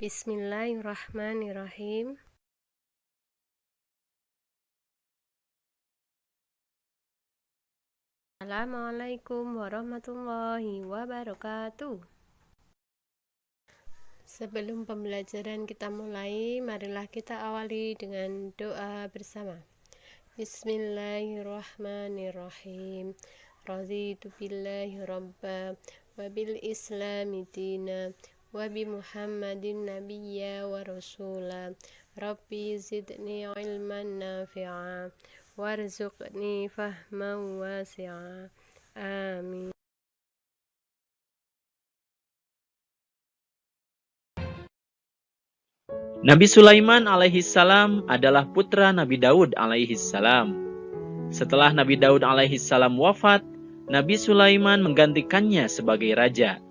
Bismillahirrahmanirrahim. Assalamualaikum warahmatullahi wabarakatuh. Sebelum pembelajaran kita mulai, marilah kita awali dengan doa bersama. Bismillahirrahmanirrahim. Raditu billahi rabba wa bil islami dina wa bi Muhammadin nabiyya wa rasula. Rabbi zidni ilman nafi'a warzuqni fahman wasi'a. Amin. Nabi Sulaiman alaihissalam adalah putra Nabi Daud alaihissalam. Setelah Nabi Daud alaihissalam wafat, Nabi Sulaiman menggantikannya sebagai raja.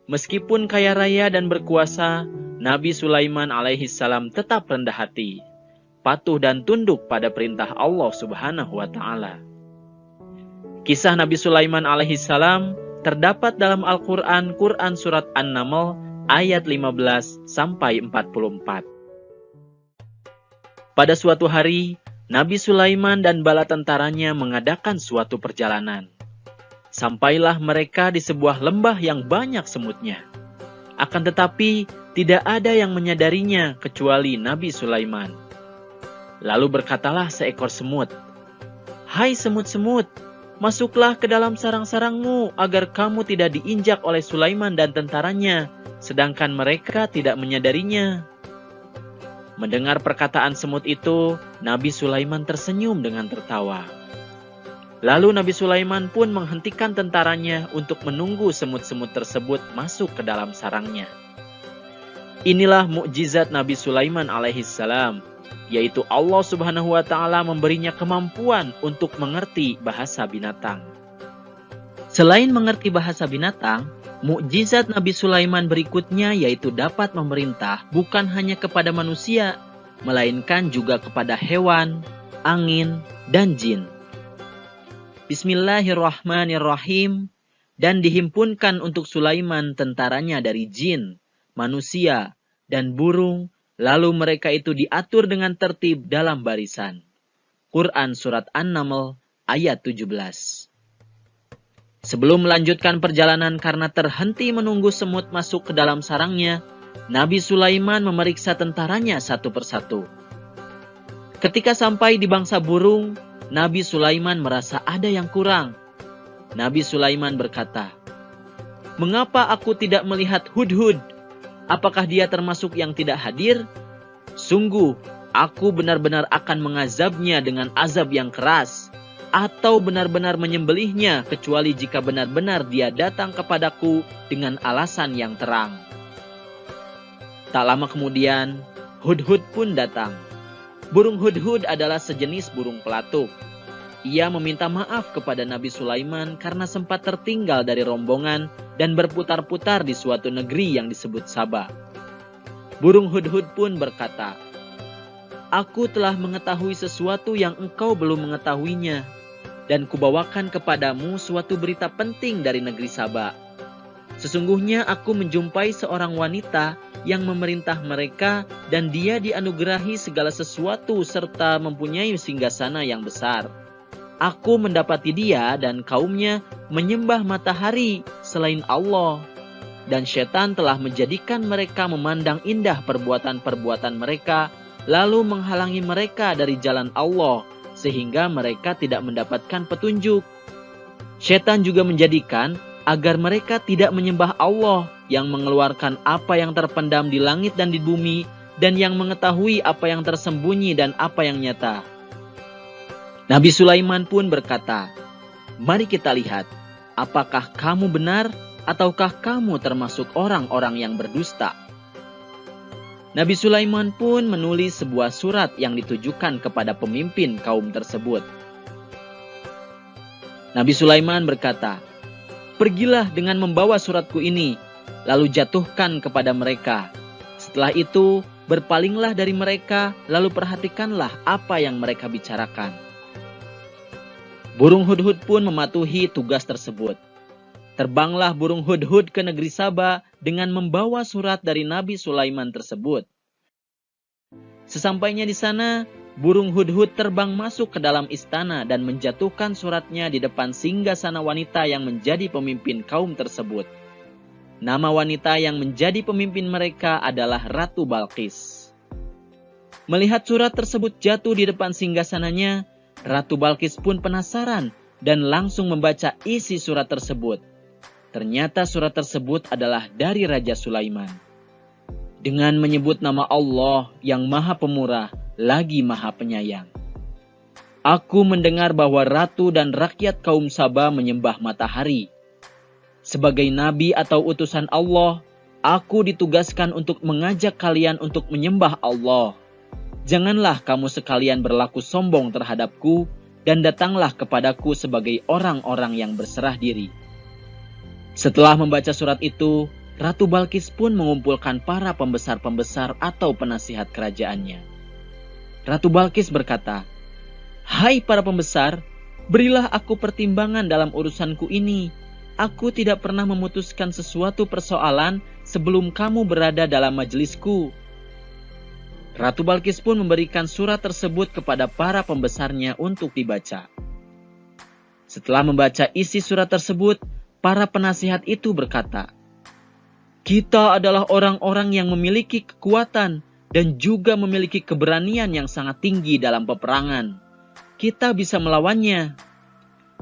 Meskipun kaya raya dan berkuasa, Nabi Sulaiman alaihissalam tetap rendah hati, patuh dan tunduk pada perintah Allah Subhanahu wa Ta'ala. Kisah Nabi Sulaiman alaihissalam terdapat dalam Al-Quran, Quran Surat An-Naml ayat 15 sampai 44. Pada suatu hari, Nabi Sulaiman dan bala tentaranya mengadakan suatu perjalanan. Sampailah mereka di sebuah lembah yang banyak semutnya. Akan tetapi, tidak ada yang menyadarinya kecuali Nabi Sulaiman. Lalu berkatalah seekor semut, "Hai semut-semut, masuklah ke dalam sarang-sarangmu agar kamu tidak diinjak oleh Sulaiman dan tentaranya, sedangkan mereka tidak menyadarinya." Mendengar perkataan semut itu, Nabi Sulaiman tersenyum dengan tertawa. Lalu Nabi Sulaiman pun menghentikan tentaranya untuk menunggu semut-semut tersebut masuk ke dalam sarangnya. Inilah mukjizat Nabi Sulaiman alaihissalam, yaitu Allah Subhanahu wa Ta'ala memberinya kemampuan untuk mengerti bahasa binatang. Selain mengerti bahasa binatang, mukjizat Nabi Sulaiman berikutnya yaitu dapat memerintah bukan hanya kepada manusia, melainkan juga kepada hewan, angin, dan jin. Bismillahirrahmanirrahim. Dan dihimpunkan untuk Sulaiman tentaranya dari jin, manusia, dan burung, lalu mereka itu diatur dengan tertib dalam barisan. Quran Surat An-Naml ayat 17. Sebelum melanjutkan perjalanan karena terhenti menunggu semut masuk ke dalam sarangnya, Nabi Sulaiman memeriksa tentaranya satu persatu. Ketika sampai di bangsa burung, Nabi Sulaiman merasa ada yang kurang. Nabi Sulaiman berkata, "Mengapa aku tidak melihat Hudhud? Apakah dia termasuk yang tidak hadir? Sungguh, aku benar-benar akan mengazabnya dengan azab yang keras, atau benar-benar menyembelihnya kecuali jika benar-benar dia datang kepadaku dengan alasan yang terang." Tak lama kemudian, Hudhud pun datang. Burung Hudhud adalah sejenis burung pelatuk. Ia meminta maaf kepada Nabi Sulaiman karena sempat tertinggal dari rombongan dan berputar-putar di suatu negeri yang disebut Saba. Burung Hudhud pun berkata, "Aku telah mengetahui sesuatu yang engkau belum mengetahuinya, dan kubawakan kepadamu suatu berita penting dari negeri Saba. Sesungguhnya aku menjumpai seorang wanita yang memerintah mereka dan dia dianugerahi segala sesuatu serta mempunyai singgasana yang besar. Aku mendapati dia dan kaumnya menyembah matahari selain Allah, dan syaitan telah menjadikan mereka memandang indah perbuatan-perbuatan mereka, lalu menghalangi mereka dari jalan Allah, sehingga mereka tidak mendapatkan petunjuk. Syaitan juga menjadikan agar mereka tidak menyembah Allah yang mengeluarkan apa yang terpendam di langit dan di bumi, dan yang mengetahui apa yang tersembunyi dan apa yang nyata." Nabi Sulaiman pun berkata, "Mari kita lihat, apakah kamu benar ataukah kamu termasuk orang-orang yang berdusta?" Nabi Sulaiman pun menulis sebuah surat yang ditujukan kepada pemimpin kaum tersebut. Nabi Sulaiman berkata, "Pergilah dengan membawa suratku ini, lalu jatuhkan kepada mereka. Setelah itu, berpalinglah dari mereka, lalu perhatikanlah apa yang mereka bicarakan." Burung Hudhud pun mematuhi tugas tersebut. Terbanglah burung hudhud ke negeri Saba dengan membawa surat dari Nabi Sulaiman tersebut. Sesampainya di sana, burung hudhud terbang masuk ke dalam istana dan menjatuhkan suratnya di depan singgasana wanita yang menjadi pemimpin kaum tersebut. Nama wanita yang menjadi pemimpin mereka adalah Ratu Balqis. Melihat surat tersebut jatuh di depan singgasananya, Ratu Balqis pun penasaran dan langsung membaca isi surat tersebut. Ternyata surat tersebut adalah dari Raja Sulaiman. Dengan menyebut nama Allah yang Maha Pemurah lagi Maha Penyayang. Aku mendengar bahwa ratu dan rakyat kaum Saba menyembah matahari. Sebagai nabi atau utusan Allah, aku ditugaskan untuk mengajak kalian untuk menyembah Allah. Janganlah kamu sekalian berlaku sombong terhadapku dan datanglah kepadaku sebagai orang-orang yang berserah diri. Setelah membaca surat itu, Ratu Balqis pun mengumpulkan para pembesar-pembesar atau penasihat kerajaannya. Ratu Balqis berkata, "Hai para pembesar, berilah aku pertimbangan dalam urusanku ini. Aku tidak pernah memutuskan sesuatu persoalan sebelum kamu berada dalam majelisku." Ratu Balqis pun memberikan surat tersebut kepada para pembesarnya untuk dibaca. Setelah membaca isi surat tersebut, para penasihat itu berkata, "Kita adalah orang-orang yang memiliki kekuatan dan juga memiliki keberanian yang sangat tinggi dalam peperangan. Kita bisa melawannya.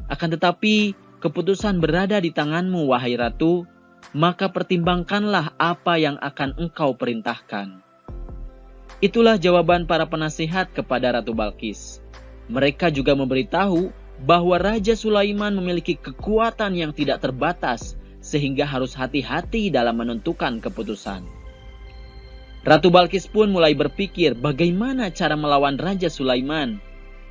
Akan tetapi, keputusan berada di tanganmu, wahai Ratu, maka pertimbangkanlah apa yang akan engkau perintahkan." Itulah jawaban para penasihat kepada Ratu Balqis. Mereka juga memberitahu bahwa Raja Sulaiman memiliki kekuatan yang tidak terbatas, sehingga harus hati-hati dalam menentukan keputusan. Ratu Balqis pun mulai berpikir bagaimana cara melawan Raja Sulaiman.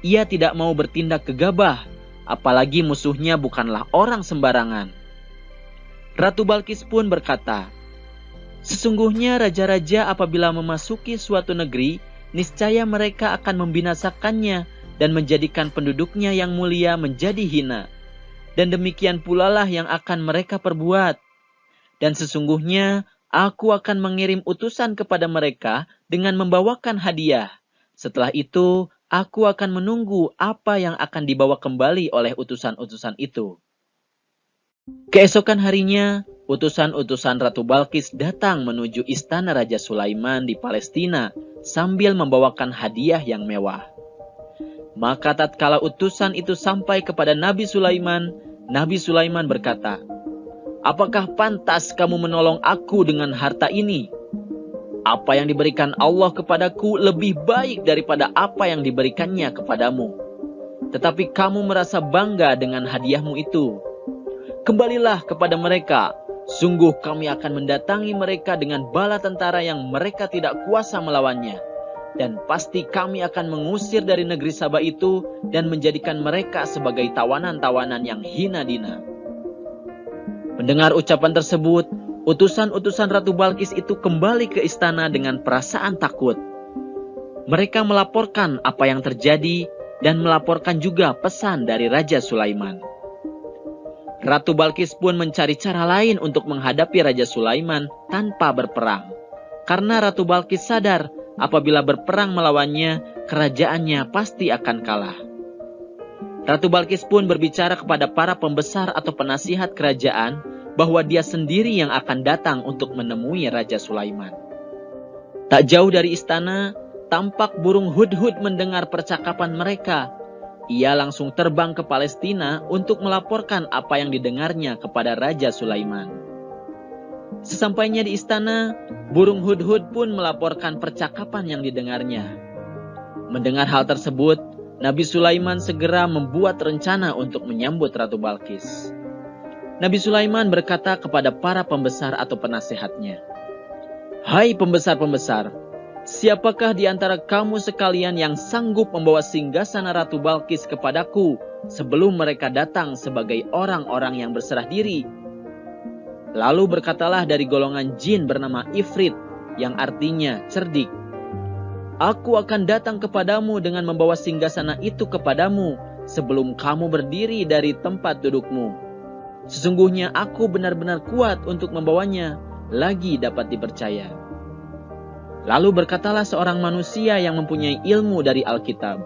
Ia tidak mau bertindak gegabah, apalagi musuhnya bukanlah orang sembarangan. Ratu Balqis pun berkata, "Sesungguhnya raja-raja apabila memasuki suatu negeri, niscaya mereka akan membinasakannya dan menjadikan penduduknya yang mulia menjadi hina. Dan demikian pula lah yang akan mereka perbuat. Dan sesungguhnya aku akan mengirim utusan kepada mereka dengan membawakan hadiah. Setelah itu, aku akan menunggu apa yang akan dibawa kembali oleh utusan-utusan itu." Keesokan harinya, utusan-utusan Ratu Balqis datang menuju istana Raja Sulaiman di Palestina sambil membawakan hadiah yang mewah. Maka tatkala utusan itu sampai kepada Nabi Sulaiman berkata, "Apakah pantas kamu menolong aku dengan harta ini? Apa yang diberikan Allah kepadaku lebih baik daripada apa yang diberikannya kepadamu. Tetapi kamu merasa bangga dengan hadiahmu itu. Kembalilah kepada mereka. Sungguh kami akan mendatangi mereka dengan bala tentara yang mereka tidak kuasa melawannya. Dan pasti kami akan mengusir dari negeri Saba itu dan menjadikan mereka sebagai tawanan-tawanan yang hina dina." Mendengar ucapan tersebut, utusan-utusan Ratu Balqis itu kembali ke istana dengan perasaan takut. Mereka melaporkan apa yang terjadi dan melaporkan juga pesan dari Raja Sulaiman. Ratu Balqis pun mencari cara lain untuk menghadapi Raja Sulaiman tanpa berperang. Karena Ratu Balqis sadar apabila berperang melawannya, kerajaannya pasti akan kalah. Ratu Balqis pun berbicara kepada para pembesar atau penasihat kerajaan bahwa dia sendiri yang akan datang untuk menemui Raja Sulaiman. Tak jauh dari istana, tampak burung hudhud mendengar percakapan mereka. Ia langsung terbang ke Palestina untuk melaporkan apa yang didengarnya kepada Raja Sulaiman. Sesampainya di istana, burung hudhud pun melaporkan percakapan yang didengarnya. Mendengar hal tersebut, Nabi Sulaiman segera membuat rencana untuk menyambut Ratu Balqis. Nabi Sulaiman berkata kepada para pembesar atau penasehatnya, "Hai pembesar-pembesar, siapakah di antara kamu sekalian yang sanggup membawa singgasana Ratu Balqis kepadaku sebelum mereka datang sebagai orang-orang yang berserah diri?" Lalu berkatalah dari golongan jin bernama Ifrit, yang artinya cerdik, "Aku akan datang kepadamu dengan membawa singgasana itu kepadamu sebelum kamu berdiri dari tempat dudukmu." Sesungguhnya aku benar-benar kuat untuk membawanya lagi dapat dipercaya. Lalu berkatalah seorang manusia yang mempunyai ilmu dari Alkitab,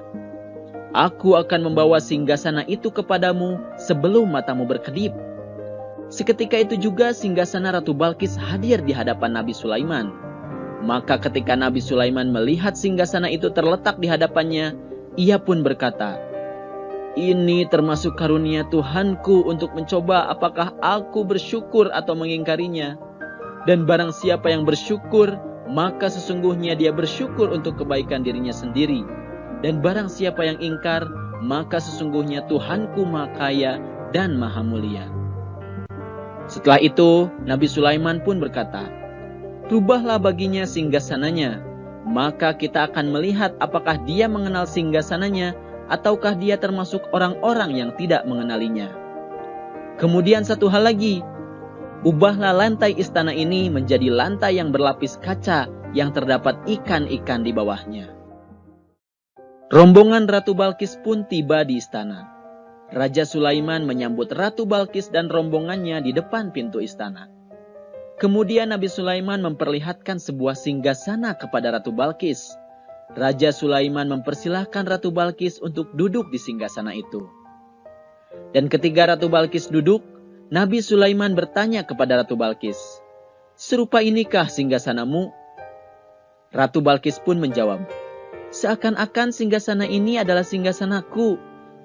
aku akan membawa singgasana itu kepadamu sebelum matamu berkedip. Seketika itu juga singgasana Ratu Balkis hadir di hadapan Nabi Sulaiman. Maka ketika Nabi Sulaiman melihat singgasana itu terletak di hadapannya, ia pun berkata, ini termasuk karunia Tuhanku untuk mencoba apakah aku bersyukur atau mengingkarinya. Dan barang siapa yang bersyukur, maka sesungguhnya dia bersyukur untuk kebaikan dirinya sendiri. Dan barang siapa yang ingkar, maka sesungguhnya Tuhanku Maha Kaya dan Maha Mulia. Setelah itu, Nabi Sulaiman pun berkata, rubahlah baginya singgasananya, maka kita akan melihat apakah dia mengenal singgasananya, ataukah dia termasuk orang-orang yang tidak mengenalinya. Kemudian satu hal lagi, ubahlah lantai istana ini menjadi lantai yang berlapis kaca yang terdapat ikan-ikan di bawahnya. Rombongan Ratu Balkis pun tiba di istana. Raja Sulaiman menyambut Ratu Balkis dan rombongannya di depan pintu istana. Kemudian Nabi Sulaiman memperlihatkan sebuah singgasana kepada Ratu Balkis. Raja Sulaiman mempersilahkan Ratu Balkis untuk duduk di singgasana itu. Dan ketika Ratu Balkis duduk, Nabi Sulaiman bertanya kepada Ratu Balkis, serupa inikah singgasanamu? Ratu Balkis pun menjawab, seakan-akan singgasana ini adalah singgasanaku,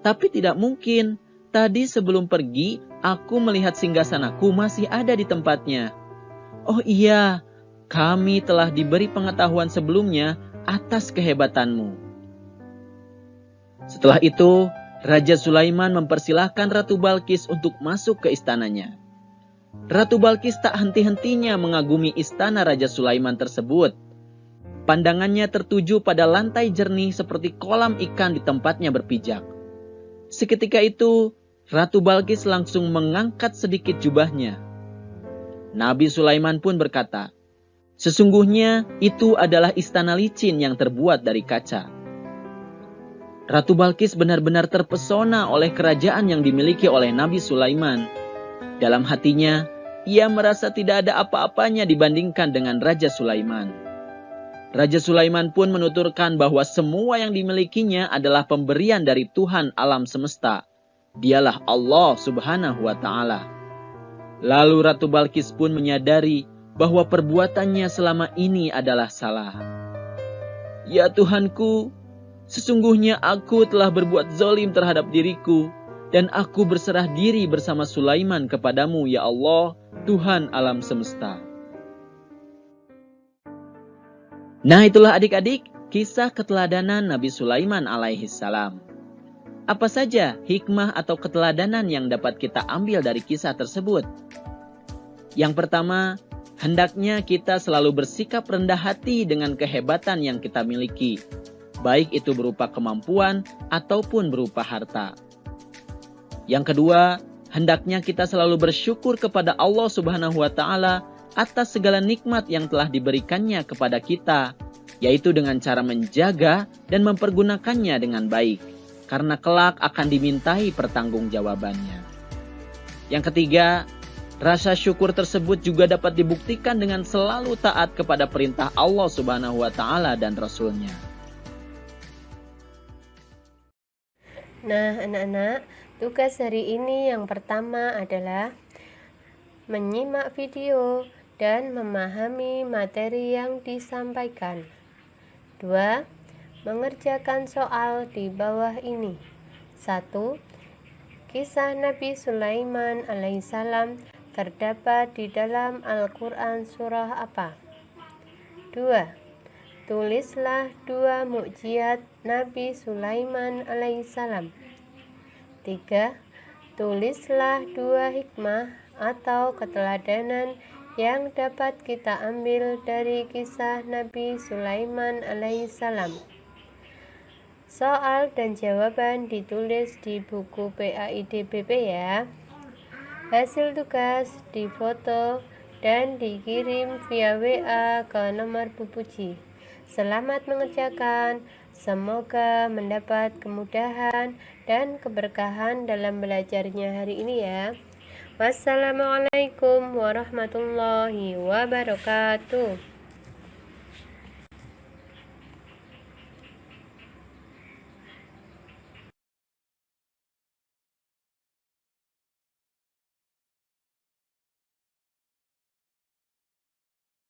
tapi tidak mungkin. Tadi sebelum pergi, aku melihat singgasanaku masih ada di tempatnya. Oh iya, kami telah diberi pengetahuan sebelumnya atas kehebatanmu. Setelah itu, Raja Sulaiman mempersilahkan Ratu Balkis untuk masuk ke istananya. Ratu Balkis tak henti-hentinya mengagumi istana Raja Sulaiman tersebut. Pandangannya tertuju pada lantai jernih seperti kolam ikan di tempatnya berpijak. Seketika itu, Ratu Balkis langsung mengangkat sedikit jubahnya. Nabi Sulaiman pun berkata, sesungguhnya itu adalah istana licin yang terbuat dari kaca. Ratu Balkis benar-benar terpesona oleh kerajaan yang dimiliki oleh Nabi Sulaiman. Dalam hatinya, ia merasa tidak ada apa-apanya dibandingkan dengan Raja Sulaiman. Raja Sulaiman pun menuturkan bahwa semua yang dimilikinya adalah pemberian dari Tuhan alam semesta. Dialah Allah Subhanahu wa Ta'ala. Lalu Ratu Balkis pun menyadari bahwa perbuatannya selama ini adalah salah. Ya Tuhanku, sesungguhnya aku telah berbuat zalim terhadap diriku, dan aku berserah diri bersama Sulaiman kepadamu, ya Allah, Tuhan alam semesta. Nah, itulah adik-adik kisah keteladanan Nabi Sulaiman alaihi salam. Apa saja hikmah atau keteladanan yang dapat kita ambil dari kisah tersebut? Yang pertama, hendaknya kita selalu bersikap rendah hati dengan kehebatan yang kita miliki, baik itu berupa kemampuan ataupun berupa harta. Yang kedua, hendaknya kita selalu bersyukur kepada Allah Subhanahu wa Ta'ala atas segala nikmat yang telah diberikannya kepada kita, yaitu dengan cara menjaga dan mempergunakannya dengan baik, karena kelak akan dimintai pertanggungjawabannya. Yang ketiga, rasa syukur tersebut juga dapat dibuktikan dengan selalu taat kepada perintah Allah Subhanahu wa Ta'ala dan Rasul-Nya. Nah, anak-anak, tugas hari ini yang pertama adalah menyimak video dan memahami materi yang disampaikan. 2. Mengerjakan soal di bawah ini. 1. Kisah Nabi Sulaiman alaihissalam terdapat di dalam Al-Quran surah apa? 2. Tulislah 2 mukjizat Nabi Sulaiman alaihissalam. 3. Tulislah 2 hikmah atau keteladanan yang dapat kita ambil dari kisah Nabi Sulaiman alaihissalam. Soal dan jawaban ditulis di buku PAID-BP ya. Hasil tugas difoto dan dikirim via WA ke nomor Bu Puji. Selamat mengerjakan. Semoga mendapat kemudahan dan keberkahan dalam belajarnya hari ini ya. Wassalamualaikum warahmatullahi wabarakatuh.